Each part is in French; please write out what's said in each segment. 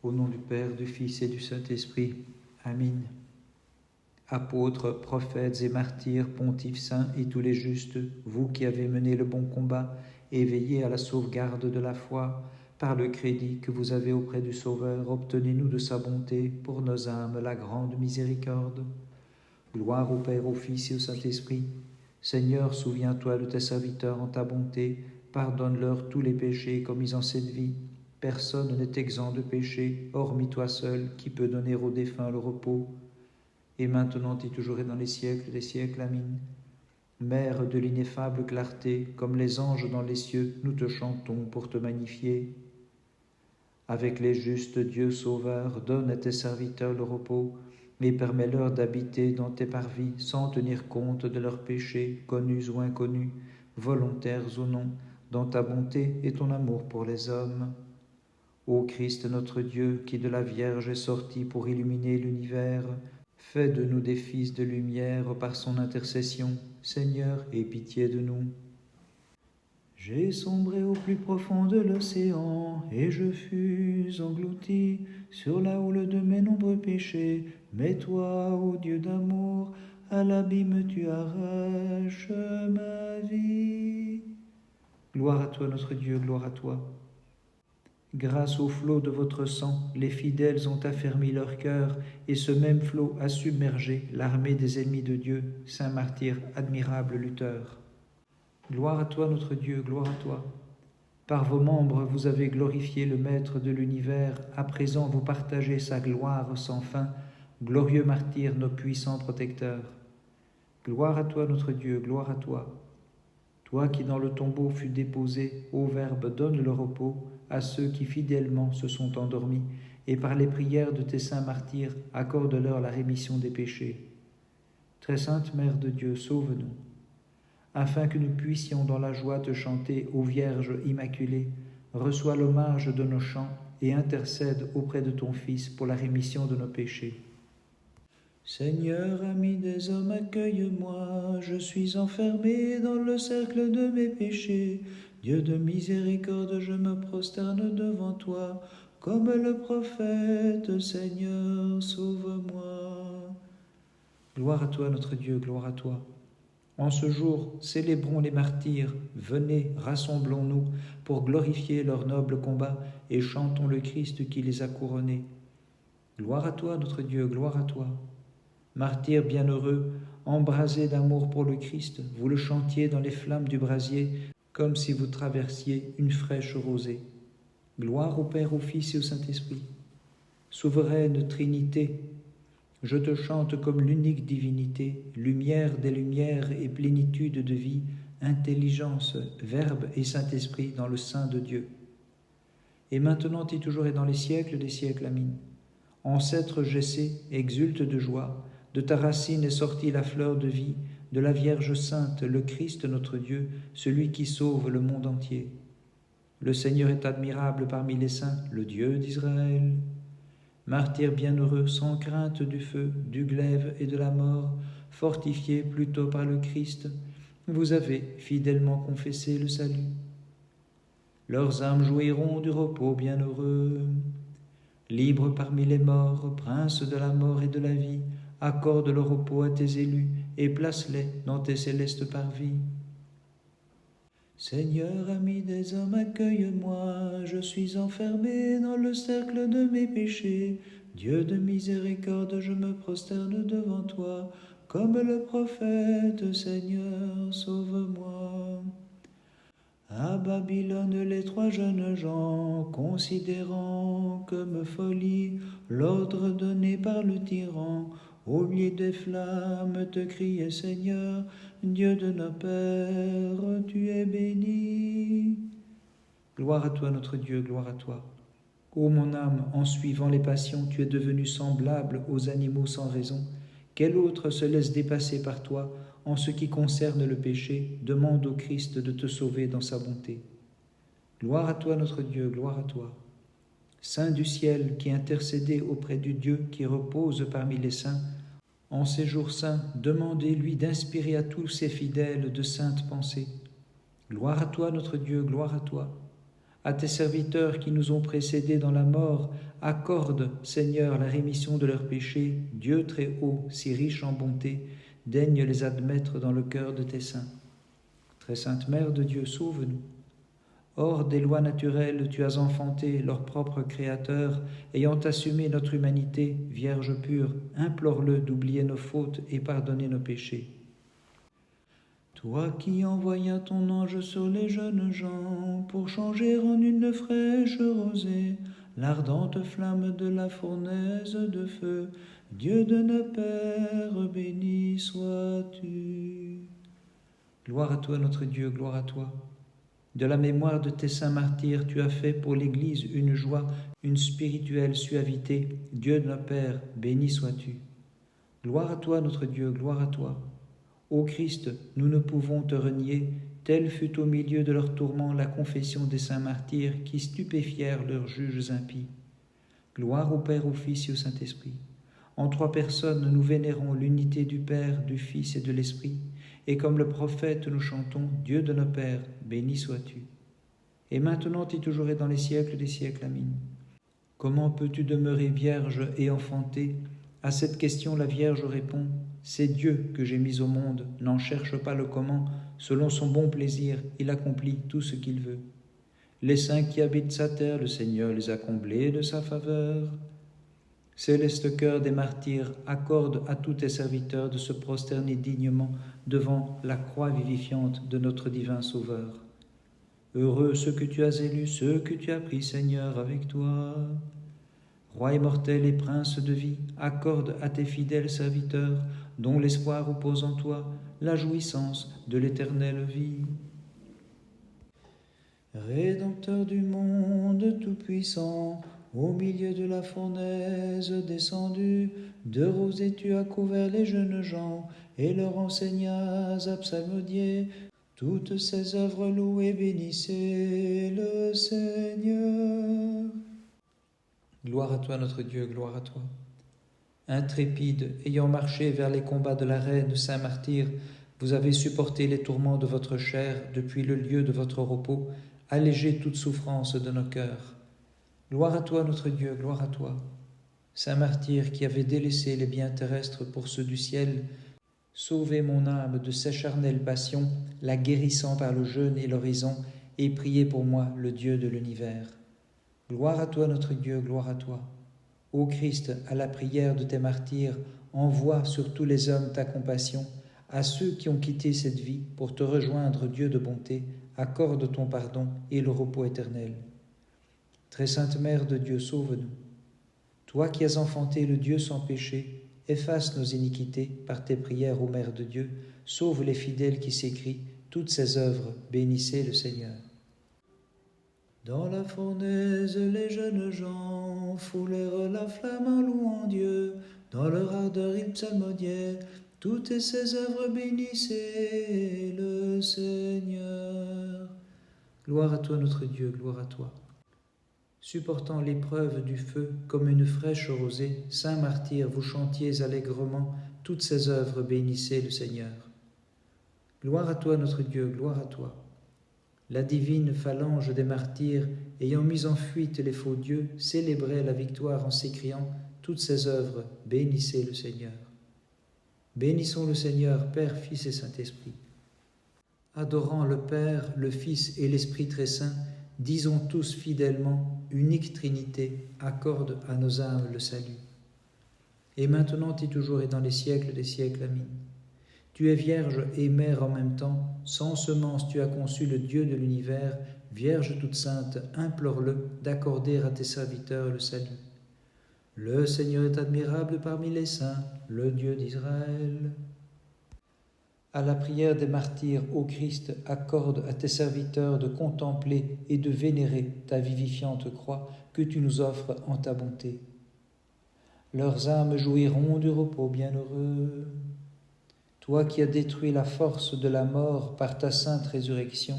Au nom du Père, du Fils et du Saint-Esprit. Amen. Apôtres, prophètes et martyrs, pontifes saints et tous les justes, vous qui avez mené le bon combat et veillé à la sauvegarde de la foi, par le crédit que vous avez auprès du Sauveur, obtenez-nous de sa bonté pour nos âmes la grande miséricorde. Gloire au Père, au Fils et au Saint-Esprit. Seigneur, souviens-toi de tes serviteurs en ta bonté, pardonne-leur tous les péchés commis en cette vie. Personne n'est exempt de péché, hormis toi seul, qui peux donner aux défunts le repos. Et maintenant et toujours et dans les siècles des siècles. Amen. Mère de l'ineffable clarté, comme les anges dans les cieux, nous te chantons pour te magnifier. Avec les justes, Dieu Sauveur, donne à tes serviteurs le repos, et permets-leur d'habiter dans tes parvis sans tenir compte de leurs péchés, connus ou inconnus, volontaires ou non, dans ta bonté et ton amour pour les hommes. Ô Christ notre Dieu, qui de la Vierge est sorti pour illuminer l'univers, fais de nous des fils de lumière par son intercession. Seigneur, aie pitié de nous. J'ai sombré au plus profond de l'océan, et je fus englouti sur la houle de mes nombreux péchés. Mais toi, ô Dieu d'amour, à l'abîme tu arraches ma vie. Gloire à toi notre Dieu, gloire à toi. Grâce au flot de votre sang, les fidèles ont affermi leur cœur, et ce même flot a submergé l'armée des ennemis de Dieu, saint martyr, admirable lutteur. Gloire à toi notre Dieu, gloire à toi. Par vos membres vous avez glorifié le Maître de l'univers, à présent vous partagez sa gloire sans fin, glorieux martyr, nos puissants protecteurs. Gloire à toi notre Dieu, gloire à toi. Toi qui dans le tombeau fus déposé, ô Verbe, donne le repos à ceux qui fidèlement se sont endormis, et par les prières de tes saints martyrs, accorde-leur la rémission des péchés. Très sainte Mère de Dieu, sauve-nous, afin que nous puissions dans la joie te chanter, ô Vierge Immaculée. Reçois l'hommage de nos chants et intercède auprès de ton Fils pour la rémission de nos péchés. Seigneur, ami des hommes, accueille-moi, je suis enfermé dans le cercle de mes péchés. Dieu de miséricorde, je me prosterne devant toi, comme le prophète, Seigneur, sauve-moi. Gloire à toi, notre Dieu, gloire à toi. En ce jour, célébrons les martyrs, venez, rassemblons-nous pour glorifier leur noble combat et chantons le Christ qui les a couronnés. Gloire à toi, notre Dieu, gloire à toi. Martyrs bienheureux, embrasés d'amour pour le Christ, vous le chantiez dans les flammes du brasier, comme si vous traversiez une fraîche rosée. Gloire au Père, au Fils et au Saint-Esprit. Souveraine Trinité, je te chante comme l'unique divinité, lumière des lumières et plénitude de vie, intelligence, Verbe et Saint-Esprit dans le sein de Dieu. Et maintenant et toujours et dans les siècles des siècles. Amen. Ancêtre Jessé, exulte de joie, de ta racine est sortie la fleur de vie, de la Vierge Sainte, le Christ notre Dieu, celui qui sauve le monde entier. Le Seigneur est admirable parmi les saints, le Dieu d'Israël. Martyr bienheureux, sans crainte du feu, du glaive et de la mort, fortifié plutôt par le Christ, vous avez fidèlement confessé le salut. Leurs âmes jouiront du repos bienheureux. Libre parmi les morts, prince de la mort et de la vie, accorde le repos à tes élus et place-les dans tes célestes parvis. Seigneur, ami des hommes, accueille-moi, je suis enfermé dans le cercle de mes péchés. Dieu de miséricorde, je me prosterne devant toi, comme le prophète, Seigneur, sauve-moi. À Babylone, les trois jeunes gens, considérant comme folie l'ordre donné par le tyran, au lieu des flammes te criaient, Seigneur, Dieu de nos pères, tu es béni. Gloire à toi, notre Dieu, gloire à toi. Ô mon âme, en suivant les passions, tu es devenu semblable aux animaux sans raison. Quel autre se laisse dépasser par toi en ce qui concerne le péché? Demande au Christ de te sauver dans sa bonté. Gloire à toi, notre Dieu, gloire à toi. Saint du ciel, qui intercédez auprès du Dieu qui repose parmi les saints, en ces jours saints, demandez-lui d'inspirer à tous ses fidèles de saintes pensées. Gloire à toi, notre Dieu, gloire à toi. À tes serviteurs qui nous ont précédés dans la mort, accorde, Seigneur, la rémission de leurs péchés. Dieu très haut, si riche en bonté, daigne les admettre dans le cœur de tes saints. Très sainte Mère de Dieu, sauve-nous. Hors des lois naturelles, tu as enfanté leur propre Créateur, ayant assumé notre humanité, Vierge pure, implore-le d'oublier nos fautes et pardonner nos péchés. Toi qui envoyas ton ange sur les jeunes gens pour changer en une fraîche rosée l'ardente flamme de la fournaise de feu, Dieu de nos pères, béni sois-tu. Gloire à toi notre Dieu, gloire à toi. De la mémoire de tes saints martyrs, tu as fait pour l'Église une joie, une spirituelle suavité. Dieu de nos pères, béni sois-tu. Gloire à toi notre Dieu, gloire à toi. Ô Christ, nous ne pouvons te renier, telle fut au milieu de leurs tourments la confession des saints martyrs qui stupéfièrent leurs juges impies. Gloire au Père, au Fils et au Saint-Esprit. En trois personnes, nous vénérons l'unité du Père, du Fils et de l'Esprit, et comme le prophète, nous chantons « Dieu de nos pères, béni sois-tu ». Et maintenant et toujours et dans les siècles des siècles, Amen. Comment peux-tu demeurer vierge et enfantée? À cette question, la Vierge répond « C'est Dieu que j'ai mis au monde, n'en cherche pas le comment, selon son bon plaisir, il accomplit tout ce qu'il veut. Les saints qui habitent sa terre, le Seigneur les a comblés de sa faveur. Céleste cœur des martyrs, accorde à tous tes serviteurs de se prosterner dignement devant la croix vivifiante de notre divin Sauveur. Heureux ceux que tu as élus, ceux que tu as pris, Seigneur, avec toi. Roi immortel et prince de vie, accorde à tes fidèles serviteurs, dont l'espoir repose en toi, la jouissance de l'éternelle vie. Rédempteur du monde tout-puissant, au milieu de la fournaise descendu, de rosée tu as couvert les jeunes gens, et leur enseignas à psalmodier. Toutes ces œuvres louées, bénissez le Seigneur. Gloire à toi notre Dieu, gloire à toi. Intrépide, ayant marché vers les combats de la reine, saint martyr, vous avez supporté les tourments de votre chair depuis le lieu de votre repos, allégé toute souffrance de nos cœurs. Gloire à toi notre Dieu, gloire à toi. Saint martyr qui avait délaissé les biens terrestres pour ceux du ciel, sauvez mon âme de ces charnelles passions, la guérissant par le jeûne et l'oraison, et priez pour moi le Dieu de l'univers. Gloire à toi notre Dieu, gloire à toi. Ô Christ, à la prière de tes martyrs, envoie sur tous les hommes ta compassion. À ceux qui ont quitté cette vie pour te rejoindre, Dieu de bonté, accorde ton pardon et le repos éternel. Très sainte Mère de Dieu, sauve-nous. Toi qui as enfanté le Dieu sans péché, efface nos iniquités par tes prières, ô Mère de Dieu, sauve les fidèles qui s'écrient, toutes ces œuvres, bénissez le Seigneur. Dans la fournaise, les jeunes gens foulèrent la flamme en louant Dieu. Dans leur ardeur, ils psalmodiaient. Toutes ces œuvres, bénissez le Seigneur. Gloire à toi, notre Dieu, gloire à toi. Supportant l'épreuve du feu comme une fraîche rosée, saint martyr, vous chantiez allègrement. Toutes ces œuvres, bénissez le Seigneur. Gloire à toi, notre Dieu, gloire à toi. La divine phalange des martyrs, ayant mis en fuite les faux dieux, célébrait la victoire en s'écriant « Toutes ces œuvres, bénissez le Seigneur ». Bénissons le Seigneur, Père, Fils et Saint-Esprit. Adorant le Père, le Fils et l'Esprit très saint, disons tous fidèlement, unique Trinité, accorde à nos âmes le salut. Et maintenant et toujours et dans les siècles des siècles, Amen. Tu es Vierge et Mère en même temps, sans semence tu as conçu le Dieu de l'univers, Vierge toute sainte, implore-le d'accorder à tes serviteurs le salut. Le Seigneur est admirable parmi les saints, le Dieu d'Israël. À la prière des martyrs, ô Christ, accorde à tes serviteurs de contempler et de vénérer ta vivifiante croix que tu nous offres en ta bonté. Leurs âmes jouiront du repos bienheureux. Toi qui as détruit la force de la mort par ta sainte résurrection,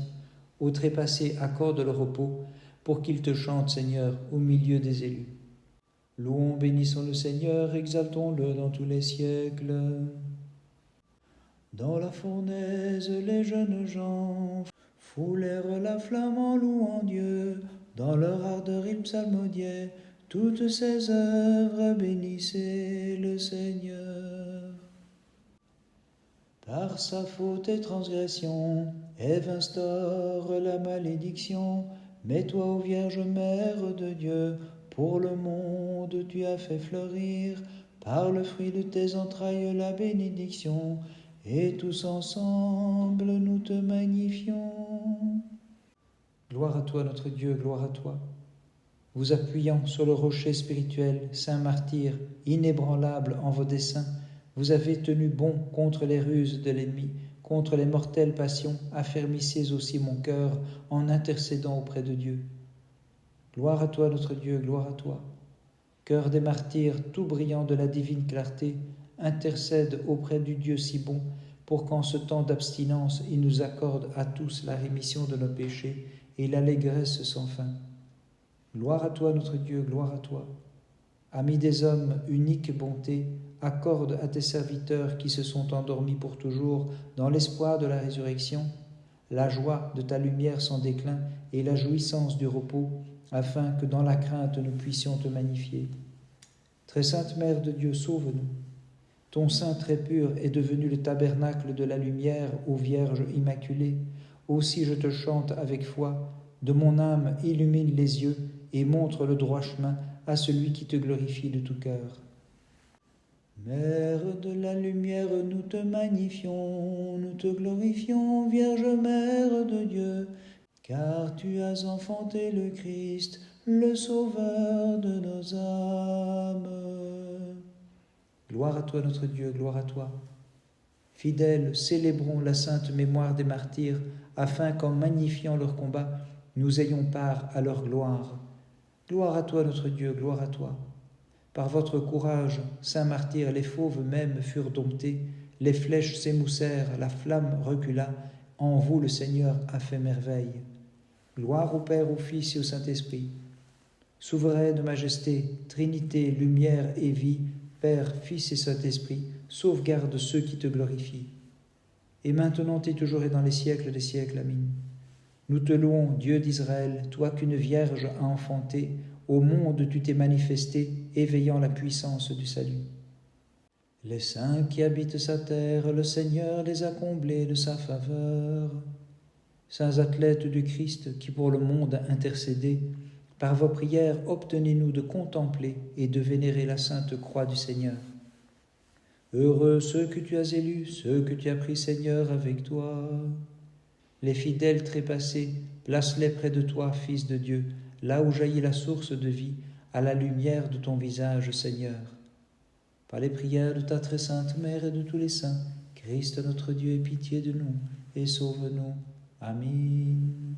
au trépassé accorde le repos pour qu'il te chante, Seigneur, au milieu des élus. Louons, bénissons le Seigneur, exaltons-le dans tous les siècles. Dans la fournaise, les jeunes gens foulèrent la flamme en louant Dieu, dans leur ardeur ils psalmodiaient, toutes ses œuvres bénissaient le Seigneur. Par sa faute et transgression, Ève instaure la malédiction, mais toi, ô Vierge Mère de Dieu, pour le monde tu as fait fleurir, par le fruit de tes entrailles la bénédiction, et tous ensemble nous te magnifions. Gloire à toi notre Dieu, gloire à toi. Vous appuyant sur le rocher spirituel, saint martyr, inébranlable en vos desseins, vous avez tenu bon contre les ruses de l'ennemi, contre les mortelles passions, affermissez aussi mon cœur en intercédant auprès de Dieu. Gloire à toi notre Dieu, gloire à toi. Cœur des martyrs, tout brillant de la divine clarté, intercède auprès du Dieu si bon, pour qu'en ce temps d'abstinence, il nous accorde à tous la rémission de nos péchés et l'allégresse sans fin. Gloire à toi notre Dieu, gloire à toi. Ami des hommes, unique bonté, accorde à tes serviteurs qui se sont endormis pour toujours dans l'espoir de la résurrection, la joie de ta lumière sans déclin et la jouissance du repos, afin que dans la crainte nous puissions te magnifier. Très sainte Mère de Dieu, sauve-nous. Ton sein très pur est devenu le tabernacle de la lumière, ô Vierge immaculée. Aussi je te chante avec foi, de mon âme illumine les yeux et montre le droit chemin à celui qui te glorifie de tout cœur. Mère de la lumière, nous te magnifions, nous te glorifions, Vierge Mère de Dieu, car tu as enfanté le Christ, le Sauveur de nos âmes. Gloire à toi notre Dieu, gloire à toi. Fidèles, célébrons la sainte mémoire des martyrs, afin qu'en magnifiant leur combat, nous ayons part à leur gloire. Gloire à toi notre Dieu, gloire à toi. Par votre courage, saint martyr, les fauves même furent domptés, les flèches s'émoussèrent, la flamme recula, en vous le Seigneur a fait merveille. Gloire au Père, au Fils et au Saint-Esprit. Souveraine majesté, Trinité, lumière et vie, Père, Fils et Saint-Esprit, sauvegarde ceux qui te glorifient. Et maintenant et toujours et dans les siècles des siècles, Amen. Nous te louons, Dieu d'Israël, toi qu'une vierge a enfanté, au monde tu t'es manifesté, éveillant la puissance du salut. Les saints qui habitent sa terre, le Seigneur les a comblés de sa faveur. Saints athlètes du Christ qui pour le monde intercédez, par vos prières obtenez-nous de contempler et de vénérer la sainte croix du Seigneur. Heureux ceux que tu as élus, ceux que tu as pris Seigneur avec toi. Les fidèles trépassés, place-les près de toi, Fils de Dieu, là où jaillit la source de vie, à la lumière de ton visage, Seigneur. Par les prières de ta très sainte Mère et de tous les saints, Christ notre Dieu ait pitié de nous et sauve-nous. Amen.